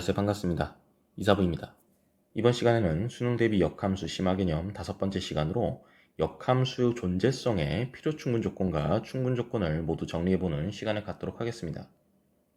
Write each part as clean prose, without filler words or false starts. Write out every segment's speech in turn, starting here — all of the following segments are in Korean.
안녕하세요. 반갑습니다. 이사부입니다. 이번 시간에는 수능 대비 역함수 심화 개념 5번째 시간으로 역함수 존재성의 필요 충분 조건과 충분 조건을 모두 정리해보는 시간을 갖도록 하겠습니다.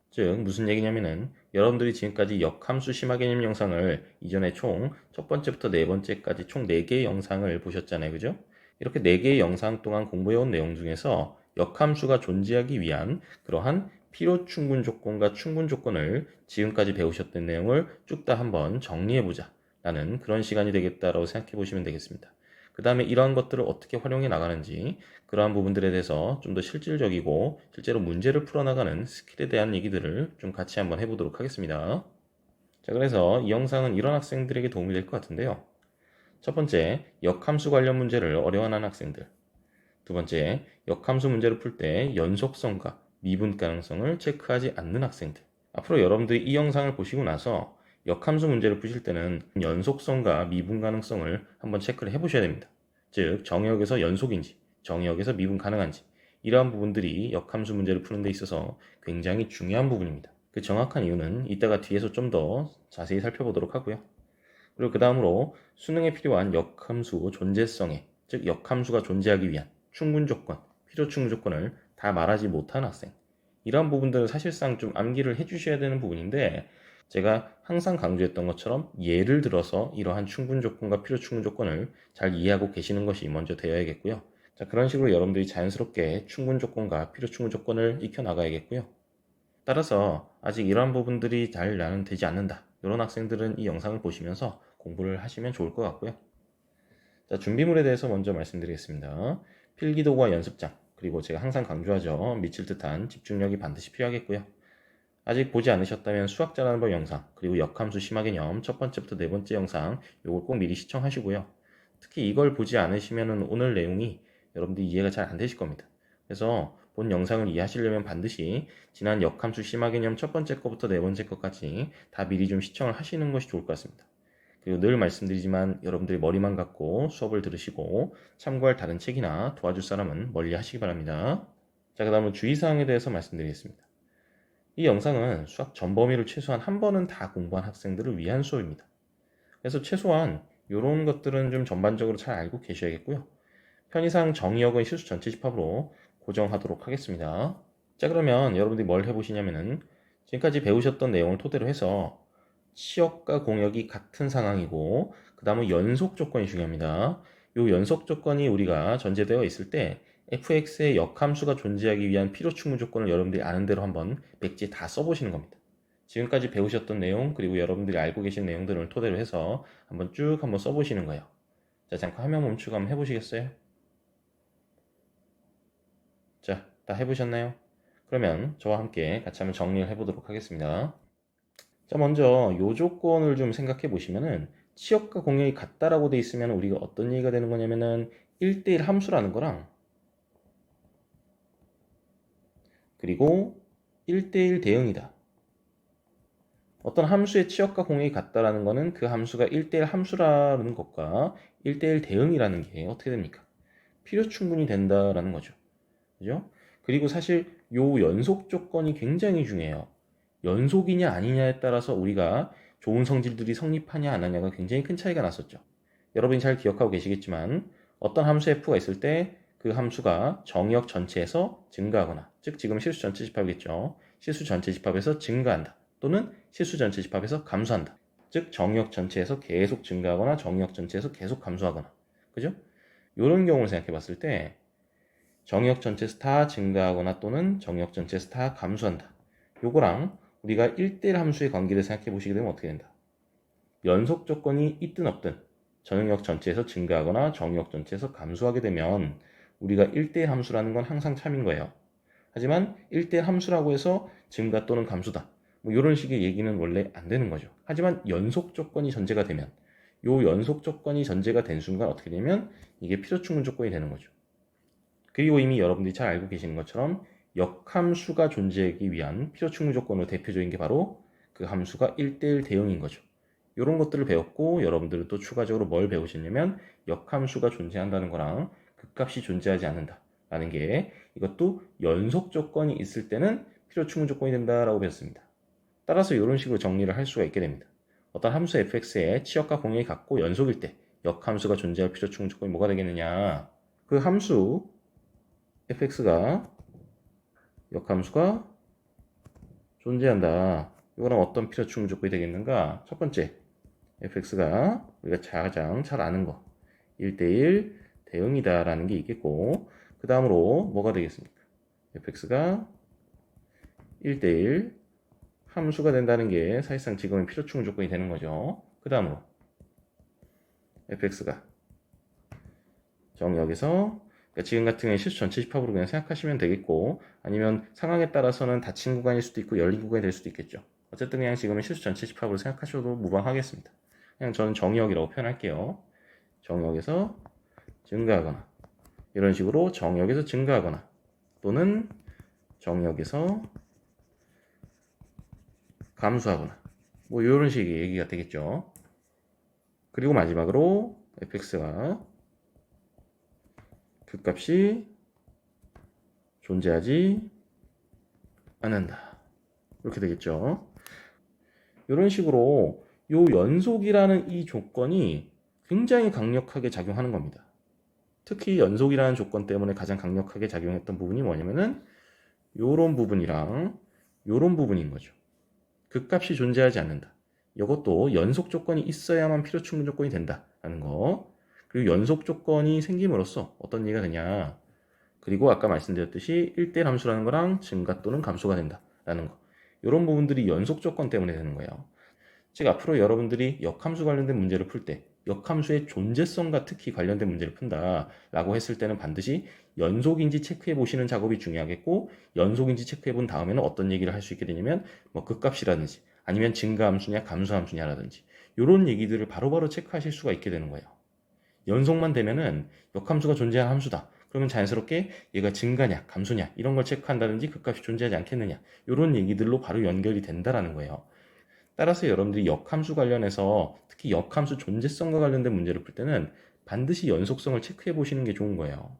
즉 무슨 얘기냐면은 여러분들이 지금까지 역함수 심화 개념 영상을 이전에 총 첫 번째부터 네 번째까지 총 4개의 영상을 보셨잖아요. 그죠? 이렇게 4개의 영상 동안 공부해온 내용 중에서 역함수가 존재하기 위한 그러한 필요 충분 조건과 충분 조건을 지금까지 배우셨던 내용을 쭉 다 한번 정리해보자 라는 그런 시간이 되겠다라고 생각해 보시면 되겠습니다. 그 다음에 이러한 것들을 어떻게 활용해 나가는지 그러한 부분들에 대해서 좀 더 실질적이고 실제로 문제를 풀어나가는 스킬에 대한 얘기들을 좀 같이 한번 해보도록 하겠습니다. 자, 그래서 이 영상은 이런 학생들에게 도움이 될 것 같은데요. 첫 번째, 역함수 관련 문제를 어려워하는 학생들. 두 번째, 역함수 문제를 풀 때 연속성과 미분 가능성을 체크하지 않는 학생들. 앞으로 여러분들이 이 영상을 보시고 나서 역함수 문제를 푸실 때는 연속성과 미분 가능성을 한번 체크를 해보셔야 됩니다. 즉, 정역에서 연속인지, 정역에서 미분 가능한지, 이러한 부분들이 역함수 문제를 푸는 데 있어서 굉장히 중요한 부분입니다. 그 정확한 이유는 이따가 뒤에서 좀 더 자세히 살펴보도록 하고요. 그리고 그 다음으로 수능에 필요한 역함수 존재성에, 즉 역함수가 존재하기 위한 충분 조건, 필요 충분 조건을 다 말하지 못한 학생. 이러한 부분들은 사실상 좀 암기를 해주셔야 되는 부분인데 제가 항상 강조했던 것처럼 예를 들어서 이러한 충분 조건과 필요 충분 조건을 잘 이해하고 계시는 것이 먼저 되어야겠고요. 자, 그런 식으로 여러분들이 자연스럽게 충분 조건과 필요 충분 조건을 익혀 나가야겠고요. 따라서 아직 이러한 부분들이 잘 나는 되지 않는다. 이런 학생들은 이 영상을 보시면서 공부를 하시면 좋을 것 같고요. 자, 준비물에 대해서 먼저 말씀드리겠습니다. 필기도구와 연습장, 그리고 제가 항상 강조하죠. 미칠 듯한 집중력이 반드시 필요하겠고요. 아직 보지 않으셨다면 수학 잘하는 법 영상, 그리고 역함수 심화 개념 첫 번째부터 네 번째 영상, 요걸 꼭 미리 시청하시고요. 특히 이걸 보지 않으시면 오늘 내용이 여러분들이 이해가 잘 안 되실 겁니다. 그래서 본 영상을 이해하시려면 반드시 지난 역함수 심화 개념 첫 번째 거부터 네 번째 거까지 다 미리 좀 시청을 하시는 것이 좋을 것 같습니다. 그리고 늘 말씀드리지만 여러분들이 머리만 갖고 수업을 들으시고 참고할 다른 책이나 도와줄 사람은 멀리 하시기 바랍니다. 자, 그 다음은 주의사항에 대해서 말씀드리겠습니다. 이 영상은 수학 전 범위를 최소한 한 번은 다 공부한 학생들을 위한 수업입니다. 그래서 최소한 이런 것들은 좀 전반적으로 잘 알고 계셔야겠고요. 편의상 정의역은 실수 전체 집합으로 고정하도록 하겠습니다. 자, 그러면 여러분들이 뭘 해보시냐면은 지금까지 배우셨던 내용을 토대로 해서 치역과 공역이 같은 상황이고 그 다음은 연속 조건이 중요합니다. 이 연속 조건이 우리가 전제되어 있을 때 fx의 역함수가 존재하기 위한 필요 충분 조건을 여러분들이 아는 대로 한번 백지에 다 써보시는 겁니다. 지금까지 배우셨던 내용 그리고 여러분들이 알고 계신 내용들을 토대로 해서 한번 써보시는 거예요. 자, 잠깐 화면 멈추고 한번 해보시겠어요? 자, 다 해보셨나요? 그러면 저와 함께 같이 한번 정리를 해보도록 하겠습니다. 자, 먼저 요 조건을 좀 생각해 보시면은 치역과 공역이 같다라고 돼 있으면 우리가 어떤 얘기가 되는 거냐면은 1대1 함수라는 거랑 그리고 1대1 대응이다. 어떤 함수의 치역과 공역이 같다라는 거는 그 함수가 1대1 함수라는 것과 1대1 대응이라는 게 어떻게 됩니까? 필요 충분히 된다라는 거죠. 그죠? 그리고 사실 요 연속 조건이 굉장히 중요해요. 연속이냐 아니냐에 따라서 우리가 좋은 성질들이 성립하냐 안 하냐가 굉장히 큰 차이가 났었죠. 여러분이 잘 기억하고 계시겠지만 어떤 함수 f가 있을 때 그 함수가 정역 전체에서 증가하거나, 즉 지금 실수 전체 집합이겠죠. 실수 전체 집합에서 증가한다. 또는 실수 전체 집합에서 감소한다. 즉 정역 전체에서 계속 증가하거나 정역 전체에서 계속 감소하거나. 그죠? 이런 경우를 생각해 봤을 때 정역 전체에서 다 증가하거나 또는 정역 전체에서 다 감소한다. 요거랑 우리가 1대1 함수의 관계를 생각해 보시게 되면 어떻게 된다? 연속 조건이 있든 없든 정역 전체에서 증가하거나 정역 전체에서 감소하게 되면 우리가 1대1 함수라는 건 항상 참인 거예요. 하지만 1대1 함수라고 해서 증가 또는 감소다. 뭐 이런 식의 얘기는 원래 안 되는 거죠. 하지만 연속 조건이 전제가 되면 요 연속 조건이 전제가 된 순간 어떻게 되면 이게 필요 충분 조건이 되는 거죠. 그리고 이미 여러분들이 잘 알고 계시는 것처럼 역함수가 존재하기 위한 필요 충분 조건으로 대표적인 게 바로 그 함수가 1대1 대응인 거죠. 이런 것들을 배웠고 여러분들은 또 추가적으로 뭘 배우셨냐면 역함수가 존재한다는 거랑 극값이 존재하지 않는다라는 게 이것도 연속 조건이 있을 때는 필요 충분 조건이 된다라고 배웠습니다. 따라서 이런 식으로 정리를 할 수가 있게 됩니다. 어떤 함수 fx의 치역과 공역이 같고 연속일 때 역함수가 존재할 필요 충분 조건이 뭐가 되겠느냐? 그 함수 fx가 역함수가 존재한다. 이거는 어떤 필요 충분 조건이 되겠는가? 첫 번째, fx가 우리가 가장 잘 아는 거 1대1 대응이다 라는 게 있겠고, 그 다음으로 뭐가 되겠습니까? fx가 1대1 함수가 된다는 게 사실상 지금은 필요 충분 조건이 되는 거죠. 그 다음으로 fx가 정역에서, 그러니까 지금 같은 경우에 실수 전체 집합으로 그냥 생각하시면 되겠고, 아니면 상황에 따라서는 닫힌 구간일 수도 있고 열린 구간이 될 수도 있겠죠. 어쨌든 그냥 지금은 실수 전체 집합으로 생각하셔도 무방하겠습니다. 그냥 저는 정역이라고 표현할게요. 정역에서 증가하거나, 이런 식으로 정역에서 증가하거나, 또는 정역에서 감소하거나, 뭐 이런 식의 얘기가 되겠죠. 그리고 마지막으로 fx가 그 값이 존재하지 않는다. 이렇게 되겠죠. 이런 식으로 이 연속이라는 이 조건이 굉장히 강력하게 작용하는 겁니다. 특히 연속이라는 조건 때문에 가장 강력하게 작용했던 부분이 뭐냐면은 요런 부분이랑 요런 부분인 거죠. 극값이 존재하지 않는다. 이것도 연속 조건이 있어야만 필요 충분 조건이 된다라는 거. 그리고 연속 조건이 생김으로써 어떤 얘기가 되냐. 그리고 아까 말씀드렸듯이 1대1 함수라는 거랑 증가 또는 감소가 된다라는 거. 이런 부분들이 연속 조건 때문에 되는 거예요. 즉 앞으로 여러분들이 역함수 관련된 문제를 풀 때 역함수의 존재성과 특히 관련된 문제를 푼다라고 했을 때는 반드시 연속인지 체크해 보시는 작업이 중요하겠고, 연속인지 체크해 본 다음에는 어떤 얘기를 할 수 있게 되냐면 뭐 극값이라든지 아니면 증가함수냐 감소함수냐라든지 이런 얘기들을 바로바로 체크하실 수가 있게 되는 거예요. 연속만 되면은 역함수가 존재하는 함수다. 그러면 자연스럽게 얘가 증가냐 감소냐 이런 걸 체크한다든지 극값이 존재하지 않겠느냐 이런 얘기들로 바로 연결이 된다라는 거예요. 따라서 여러분들이 역함수 관련해서 특히 역함수 존재성과 관련된 문제를 풀 때는 반드시 연속성을 체크해 보시는 게 좋은 거예요.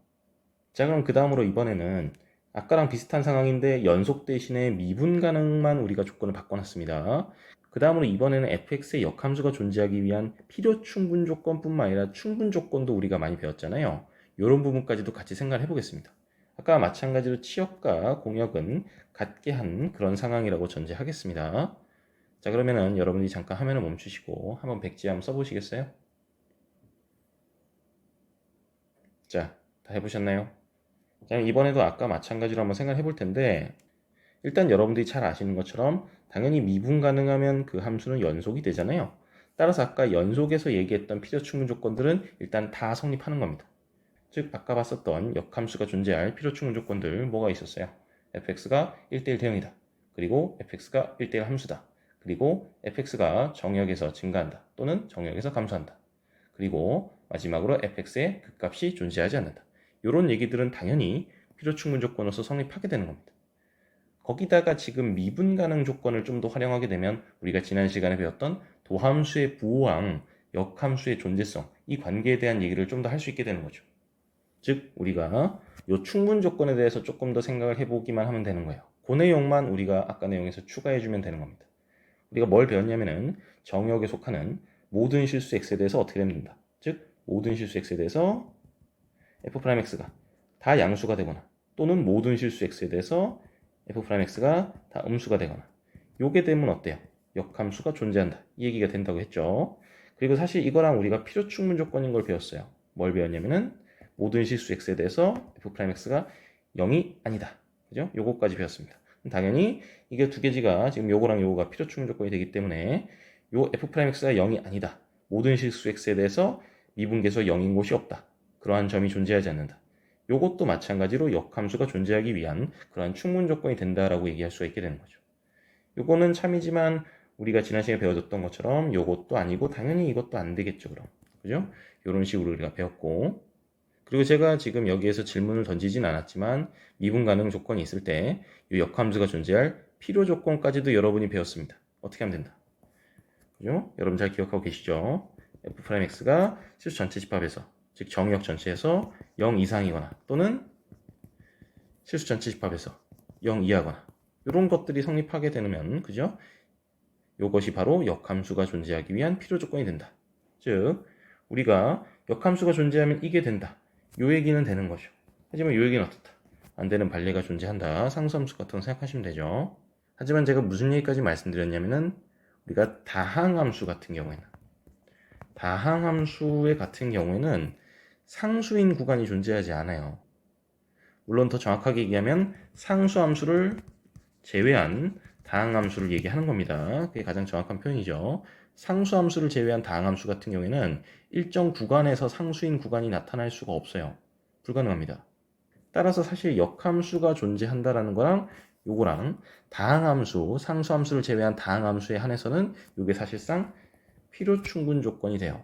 자, 그럼 그 다음으로 이번에는 아까랑 비슷한 상황인데 연속 대신에 미분 가능만 우리가 조건을 바꿔놨습니다. 그 다음으로 이번에는 fx의 역함수가 존재하기 위한 필요 충분 조건뿐만 아니라 충분 조건도 우리가 많이 배웠잖아요. 이런 부분까지도 같이 생각을 해보겠습니다. 아까 마찬가지로 치역과 공역은 같게 한 그런 상황이라고 전제하겠습니다. 자, 그러면은 여러분이 잠깐 화면을 멈추시고 한번 백지 한번 써보시겠어요? 자, 다 해보셨나요? 자, 이번에도 아까 마찬가지로 한번 생각해 볼 텐데, 일단 여러분들이 잘 아시는 것처럼 당연히 미분 가능하면 그 함수는 연속이 되잖아요. 따라서 아까 연속에서 얘기했던 필요 충분 조건들은 일단 다 성립하는 겁니다. 즉 아까 봤었던 역함수가 존재할 필요 충분 조건들 뭐가 있었어요? fx가 1대1 대응이다. 그리고 fx가 1대1 함수다. 그리고 fx가 정역에서 증가한다. 또는 정역에서 감소한다. 그리고 마지막으로 fx의 극값이 존재하지 않는다. 이런 얘기들은 당연히 필요 충분 조건으로서 성립하게 되는 겁니다. 거기다가 지금 미분 가능 조건을 좀 더 활용하게 되면 우리가 지난 시간에 배웠던 도함수의 부호랑 역함수의 존재성, 이 관계에 대한 얘기를 좀 더 할 수 있게 되는 거죠. 즉 우리가 이 충분 조건에 대해서 조금 더 생각을 해보기만 하면 되는 거예요. 그 내용만 우리가 아까 내용에서 추가해주면 되는 겁니다. 우리가 뭘 배웠냐면은 정역에 속하는 모든 실수 x에 대해서 어떻게 됩니다. 즉 모든 실수 x에 대해서 f'x가 다 양수가 되거나, 또는 모든 실수 x에 대해서 f'x가 다 음수가 되거나, 요게 되면 어때요? 역함수가 존재한다, 이 얘기가 된다고 했죠. 그리고 사실 이거랑 우리가 필요 충분 조건인 걸 배웠어요. 뭘 배웠냐면은 모든 실수 x에 대해서 f'x가 0이 아니다, 그죠? 요거까지 배웠습니다. 당연히 이게 두 개지가 지금 요거랑 요거가 필요 충분 조건이 되기 때문에 요 f'x가 0이 아니다, 모든 실수 x에 대해서 미분계수 0인 곳이 없다, 그러한 점이 존재하지 않는다, 요것도 마찬가지로 역함수가 존재하기 위한 그러한 충분 조건이 된다라고 얘기할 수가 있게 되는 거죠. 요거는 참이지만 우리가 지난 시간에 배워줬던 것처럼 요것도 아니고 당연히 이것도 안 되겠죠, 그럼. 그죠? 요런 식으로 우리가 배웠고, 그리고 제가 지금 여기에서 질문을 던지진 않았지만 미분 가능 조건이 있을 때 이 역함수가 존재할 필요 조건까지도 여러분이 배웠습니다. 어떻게 하면 된다. 그죠? 여러분 잘 기억하고 계시죠? f'x가 실수 전체 집합에서, 즉 정역 전체에서 0 이상이거나 또는 실수 전체 집합에서 0 이하거나 이런 것들이 성립하게 되면, 그죠? 이것이 바로 역함수가 존재하기 위한 필요 조건이 된다. 즉 우리가 역함수가 존재하면 이게 된다. 요 얘기는 되는 거죠. 하지만 요 얘기는 어떻다. 안 되는 반례가 존재한다. 상수함수 같은 거 생각하시면 되죠. 하지만 제가 무슨 얘기까지 말씀드렸냐면은 우리가 다항함수 같은 경우에는 다항함수의 같은 경우에는 상수인 구간이 존재하지 않아요. 물론 더 정확하게 얘기하면 상수함수를 제외한 다항함수를 얘기하는 겁니다. 그게 가장 정확한 표현이죠. 상수함수를 제외한 다항함수 같은 경우에는 일정 구간에서 상수인 구간이 나타날 수가 없어요. 불가능합니다. 따라서 사실 역함수가 존재한다라는 거랑 요거랑 다항함수, 상수함수를 제외한 다항함수에 한해서는 이게 사실상 필요 충분 조건이 돼요.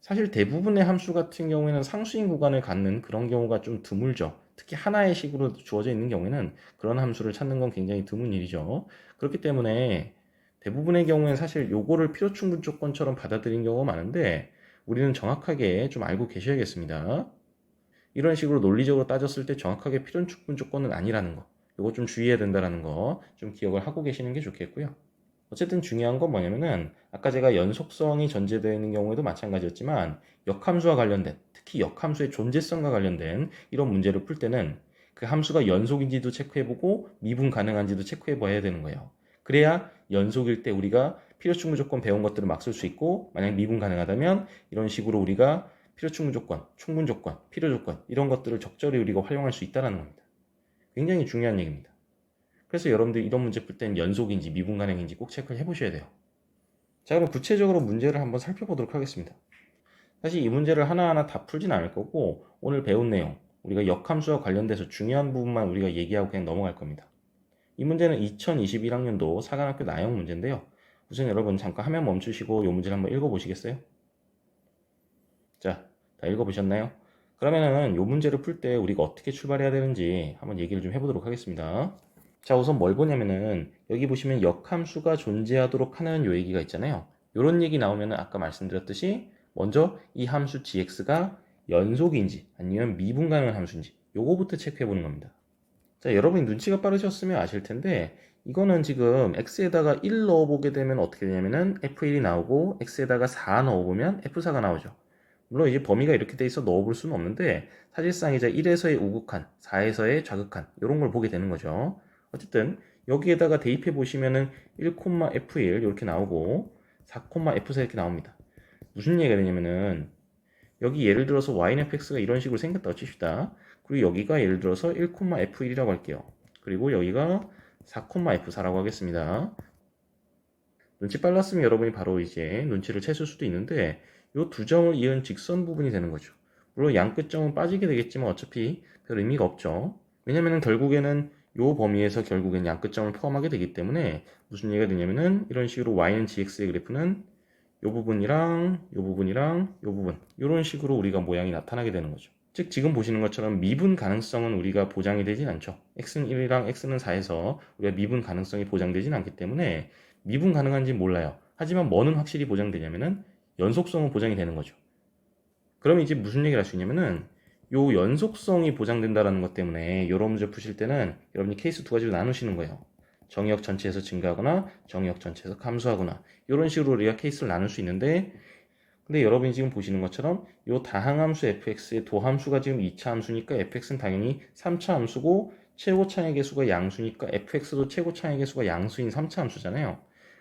사실 대부분의 함수 같은 경우에는 상수인 구간을 갖는 그런 경우가 좀 드물죠. 특히 하나의 식으로 주어져 있는 경우에는 그런 함수를 찾는 건 굉장히 드문 일이죠. 그렇기 때문에 대부분의 경우에는 사실 요거를 필요 충분 조건처럼 받아들인 경우가 많은데 우리는 정확하게 좀 알고 계셔야겠습니다. 이런 식으로 논리적으로 따졌을 때 정확하게 필요 충분 조건은 아니라는 거. 요거 좀 주의해야 된다는 거 좀 기억을 하고 계시는 게 좋겠고요. 어쨌든 중요한 건 뭐냐면은 아까 제가 연속성이 전제되어 있는 경우에도 마찬가지였지만 역함수와 관련된 특히 역함수의 존재성과 관련된 이런 문제를 풀 때는 그 함수가 연속인지도 체크해보고 미분 가능한지도 체크해봐야 되는 거예요. 그래야 연속일 때 우리가 필요충분 조건 배운 것들을 막 쓸 수 있고 만약 미분 가능하다면 이런 식으로 우리가 필요충분 조건, 충분 조건, 필요 조건 이런 것들을 적절히 우리가 활용할 수 있다는 겁니다. 굉장히 중요한 얘기입니다. 그래서 여러분들 이런 문제 풀 때는 연속인지 미분 가능인지 꼭 체크를 해보셔야 돼요. 자, 그럼 구체적으로 문제를 한번 살펴보도록 하겠습니다. 사실 이 문제를 하나하나 다 풀진 않을 거고 오늘 배운 내용, 우리가 역함수와 관련돼서 중요한 부분만 우리가 얘기하고 그냥 넘어갈 겁니다. 이 문제는 2021학년도 사관학교 나형 문제인데요. 우선 여러분 잠깐 화면 멈추시고 이 문제를 한번 읽어보시겠어요? 자, 다 읽어보셨나요? 그러면은 이 문제를 풀 때 우리가 어떻게 출발해야 되는지 한번 얘기를 좀 해보도록 하겠습니다. 자, 우선 뭘 보냐면은 여기 보시면 역함수가 존재하도록 하는 요 얘기가 있잖아요. 요런 얘기 나오면은 아까 말씀드렸듯이 먼저 이 함수 gx가 연속인지 아니면 미분 가능한 함수인지 요거부터 체크해 보는 겁니다. 자, 여러분이 눈치가 빠르셨으면 아실 텐데 이거는 지금 x에다가 1 넣어보게 되면 어떻게 되냐면은 f1이 나오고 x에다가 4 넣어보면 f4가 나오죠. 물론 이제 범위가 이렇게 돼 있어 넣어볼 수는 없는데 사실상 이제 1에서의 우극한, 4에서의 좌극한 이런 걸 보게 되는 거죠. 어쨌든 여기에다가 대입해 보시면은 1,f1 이렇게 나오고 4,f4 이렇게 나옵니다. 무슨 얘기가 되냐면은 여기 예를 들어서 yfx가 이런 식으로 생겼다고 칩시다. 그리고 여기가 예를 들어서 1,f1이라고 할게요. 그리고 여기가 4,f4라고 하겠습니다. 눈치 빨랐으면 여러분이 바로 이제 눈치를 채실 수도 있는데 이 두 점을 이은 직선 부분이 되는 거죠. 물론 양 끝점은 빠지게 되겠지만 어차피 별 의미가 없죠. 왜냐면은 결국에는 이 범위에서 결국엔 양 끝점을 포함하게 되기 때문에 무슨 얘기가 되냐면은 이런 식으로 y는 gx의 그래프는 이 부분이랑 이 부분이랑 이 부분 이런 식으로 우리가 모양이 나타나게 되는 거죠. 즉 지금 보시는 것처럼 미분 가능성은 우리가 보장이 되진 않죠. x는 1이랑 x는 4에서 우리가 미분 가능성이 보장되진 않기 때문에 미분 가능한지 몰라요. 하지만 뭐는 확실히 보장되냐면은 연속성은 보장이 되는 거죠. 그러면 이제 무슨 얘기를 할 수 있냐면은 요 연속성이 보장된다는 것 때문에 이런 문제 푸실 때는 여러분이 케이스 두 가지로 나누시는 거예요. 정의역 전체에서 증가하거나 정의역 전체에서 감소하거나 이런 식으로 우리가 케이스를 나눌 수 있는데 근데 여러분이 지금 보시는 것처럼 요 다항함수 fx의 도함수가 지금 2차 함수니까 fx는 당연히 3차 함수고 최고 차액의 수가 양수니까 fx도 최고 차액의 수가 양수인 3차 함수잖아요.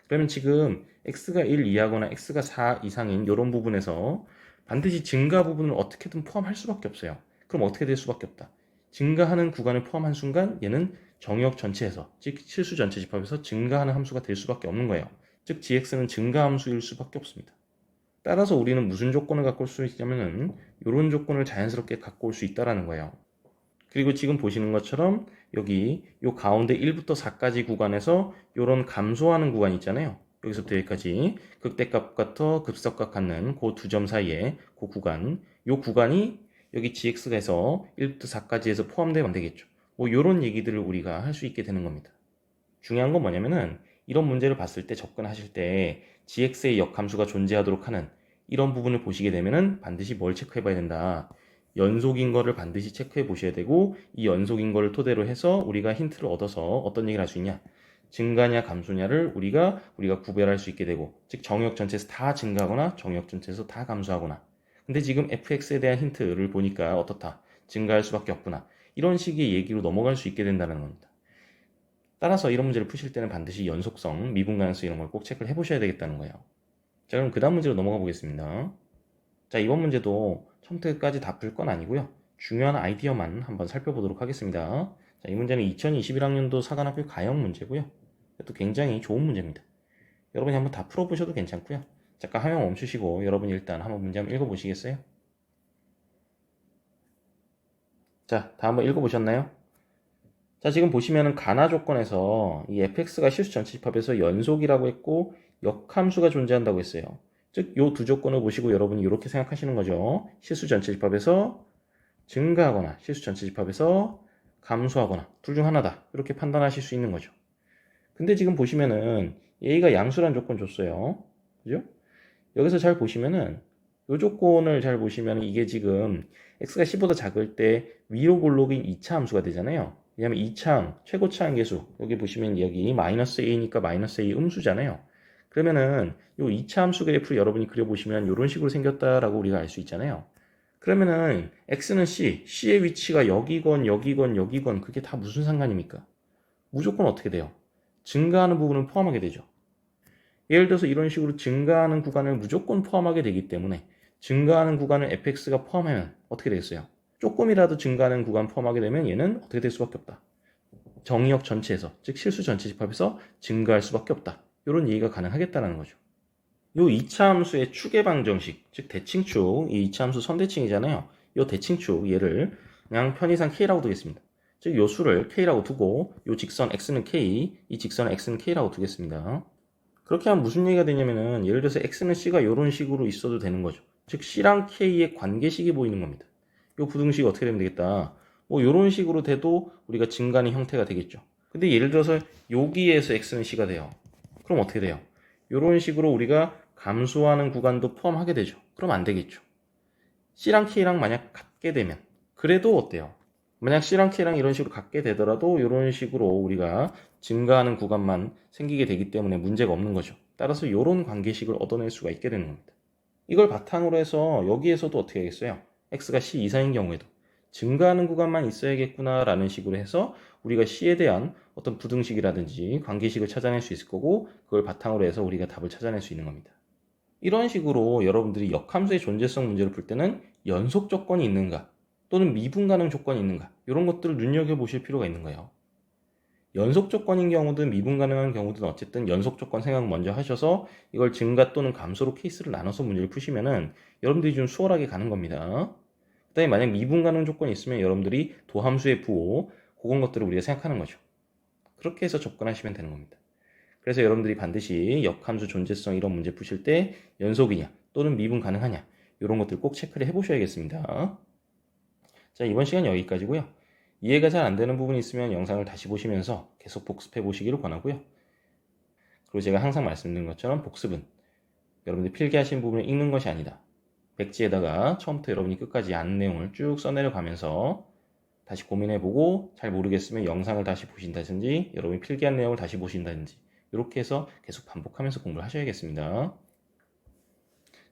그러면 지금 x가 1 이하거나 x가 4 이상인 이런 부분에서 반드시 증가 부분을 어떻게든 포함할 수밖에 없어요. 그럼 어떻게 될 수밖에 없다. 증가하는 구간을 포함한 순간 얘는 정의역 전체에서 즉 실수 전체 집합에서 증가하는 함수가 될 수밖에 없는 거예요. 즉 gx는 증가 함수일 수밖에 없습니다. 따라서 우리는 무슨 조건을 갖고 올 수 있냐면은 이런 조건을 자연스럽게 갖고 올 수 있다라는 거예요. 그리고 지금 보시는 것처럼 여기 요 가운데 1부터 4까지 구간에서 이런 감소하는 구간 있잖아요. 여기서부터 여기까지 극대값과 급속값 갖는 그 두 점 사이에 그 구간, 요 구간이 여기 gx가 해서 1부터 4까지 해서 포함되면 되겠죠. 뭐 이런 얘기들을 우리가 할 수 있게 되는 겁니다. 중요한 건 뭐냐면은 이런 문제를 봤을 때 접근하실 때 gx의 역함수가 존재하도록 하는 이런 부분을 보시게 되면은 반드시 뭘 체크해 봐야 된다. 연속인 거를 반드시 체크해 보셔야 되고 이 연속인 거를 토대로 해서 우리가 힌트를 얻어서 어떤 얘기를 할 수 있냐. 증가냐 감소냐를 우리가 구별할 수 있게 되고, 즉 정의역 전체에서 다 증가하거나 정의역 전체에서 다 감소하거나. 근데 지금 fx에 대한 힌트를 보니까 어떻다? 증가할 수밖에 없구나. 이런 식의 얘기로 넘어갈 수 있게 된다는 겁니다. 따라서 이런 문제를 푸실 때는 반드시 연속성, 미분 가능성 이런 걸 꼭 체크를 해보셔야 되겠다는 거예요. 자, 그럼 그 다음 문제로 넘어가 보겠습니다. 자, 이번 문제도 처음부터까지 다 풀 건 아니고요. 중요한 아이디어만 한번 살펴보도록 하겠습니다. 자, 이 문제는 2021학년도 사관학교 가형 문제고요. 또 굉장히 좋은 문제입니다. 여러분이 한번 다 풀어보셔도 괜찮고요. 잠깐 화면 멈추시고 여러분이 일단 한번 문제 한번 읽어보시겠어요? 자, 다 한번 읽어보셨나요? 자, 지금 보시면은 가나 조건에서 이 fx가 실수 전체 집합에서 연속이라고 했고 역함수가 존재한다고 했어요. 즉, 요 두 조건을 보시고 여러분이 이렇게 생각하시는 거죠. 실수 전체 집합에서 증가하거나 실수 전체 집합에서 감소하거나 둘 중 하나다. 이렇게 판단하실 수 있는 거죠. 근데 지금 보시면은 A가 양수란 조건 줬어요. 그죠? 여기서 잘 보시면은 이 조건을 잘 보시면 이게 지금 x가 10보다 작을 때 위로 볼록인 2차 함수가 되잖아요. 왜냐면 2차항, 최고차항 계수 여기 보시면 여기 마이너스 a니까 마이너스 a 음수잖아요. 그러면은 이 2차 함수 그래프를 여러분이 그려보시면 이런 식으로 생겼다라고 우리가 알 수 있잖아요. 그러면은 x는 c의 위치가 여기건 여기건 여기건 그게 다 무슨 상관입니까? 무조건 어떻게 돼요? 증가하는 부분을 포함하게 되죠. 예를 들어서 이런 식으로 증가하는 구간을 무조건 포함하게 되기 때문에 증가하는 구간을 fx가 포함하면 어떻게 되겠어요? 조금이라도 증가하는 구간 포함하게 되면 얘는 어떻게 될 수밖에 없다. 정의역 전체에서, 즉 실수 전체 집합에서 증가할 수밖에 없다. 이런 얘기가 가능하겠다는 거죠. 요 2차 함수의 추계 방정식, 즉 대칭축, 이 2차 함수 선대칭이잖아요. 요 대칭축 얘를 그냥 편의상 k라고 두겠습니다. 즉 요 수를 k라고 두고 요 직선 x는 k, 이 직선 x는 k라고 두겠습니다. 그렇게 하면 무슨 얘기가 되냐면은 예를 들어서 x는 c가 이런 식으로 있어도 되는 거죠. 즉 c랑 k의 관계식이 보이는 겁니다. 이 부등식이 어떻게 되면 되겠다. 뭐 이런 식으로 돼도 우리가 증가하는 형태가 되겠죠. 근데 예를 들어서 여기에서 x는 c가 돼요. 그럼 어떻게 돼요? 이런 식으로 우리가 감소하는 구간도 포함하게 되죠. 그럼 안 되겠죠. c랑 k랑 만약 같게 되면 그래도 어때요? 만약 C랑 K랑 이런 식으로 같게 되더라도 이런 식으로 우리가 증가하는 구간만 생기게 되기 때문에 문제가 없는 거죠. 따라서 이런 관계식을 얻어낼 수가 있게 되는 겁니다. 이걸 바탕으로 해서 여기에서도 어떻게 하겠어요? X가 C 이상인 경우에도 증가하는 구간만 있어야겠구나라는 식으로 해서 우리가 C에 대한 어떤 부등식이라든지 관계식을 찾아낼 수 있을 거고 그걸 바탕으로 해서 우리가 답을 찾아낼 수 있는 겁니다. 이런 식으로 여러분들이 역함수의 존재성 문제를 풀 때는 연속 조건이 있는가 또는 미분 가능 조건이 있는가 이런 것들을 눈여겨보실 필요가 있는 거예요. 연속 조건인 경우든 미분 가능한 경우든 어쨌든 연속 조건 생각 먼저 하셔서 이걸 증가 또는 감소로 케이스를 나눠서 문제를 푸시면은 여러분들이 좀 수월하게 가는 겁니다. 그 다음에 만약 미분 가능 조건이 있으면 여러분들이 도함수의 부호 그런 것들을 우리가 생각하는 거죠. 그렇게 해서 접근하시면 되는 겁니다. 그래서 여러분들이 반드시 역함수 존재성 이런 문제 푸실 때 연속이냐 또는 미분 가능하냐 이런 것들 꼭 체크를 해보셔야겠습니다. 자, 이번 시간 여기까지고요. 이해가 잘 안 되는 부분이 있으면 영상을 다시 보시면서 계속 복습해 보시기를 권하고요. 그리고 제가 항상 말씀드린 것처럼 복습은 여러분들이 필기하신 부분을 읽는 것이 아니다. 백지에다가 처음부터 여러분이 끝까지 아는 내용을 쭉 써내려 가면서 다시 고민해보고 잘 모르겠으면 영상을 다시 보신다든지 여러분이 필기한 내용을 다시 보신다든지 이렇게 해서 계속 반복하면서 공부를 하셔야겠습니다.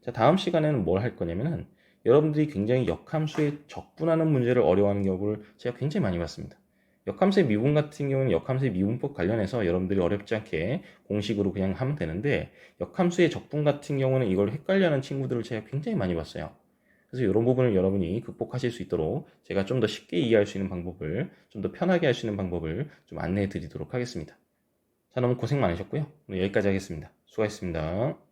자, 다음 시간에는 뭘 할 거냐면은 여러분들이 굉장히 역함수에 적분하는 문제를 어려워하는 경우를 제가 굉장히 많이 봤습니다. 역함수의 미분 같은 경우는 역함수의 미분법 관련해서 여러분들이 어렵지 않게 공식으로 그냥 하면 되는데 역함수의 적분 같은 경우는 이걸 헷갈려하는 친구들을 제가 굉장히 많이 봤어요. 그래서 이런 부분을 여러분이 극복하실 수 있도록 제가 좀 더 쉽게 이해할 수 있는 방법을 좀 더 편하게 할 수 있는 방법을 좀 안내해 드리도록 하겠습니다. 자, 너무 고생 많으셨고요. 오늘 여기까지 하겠습니다. 수고하셨습니다.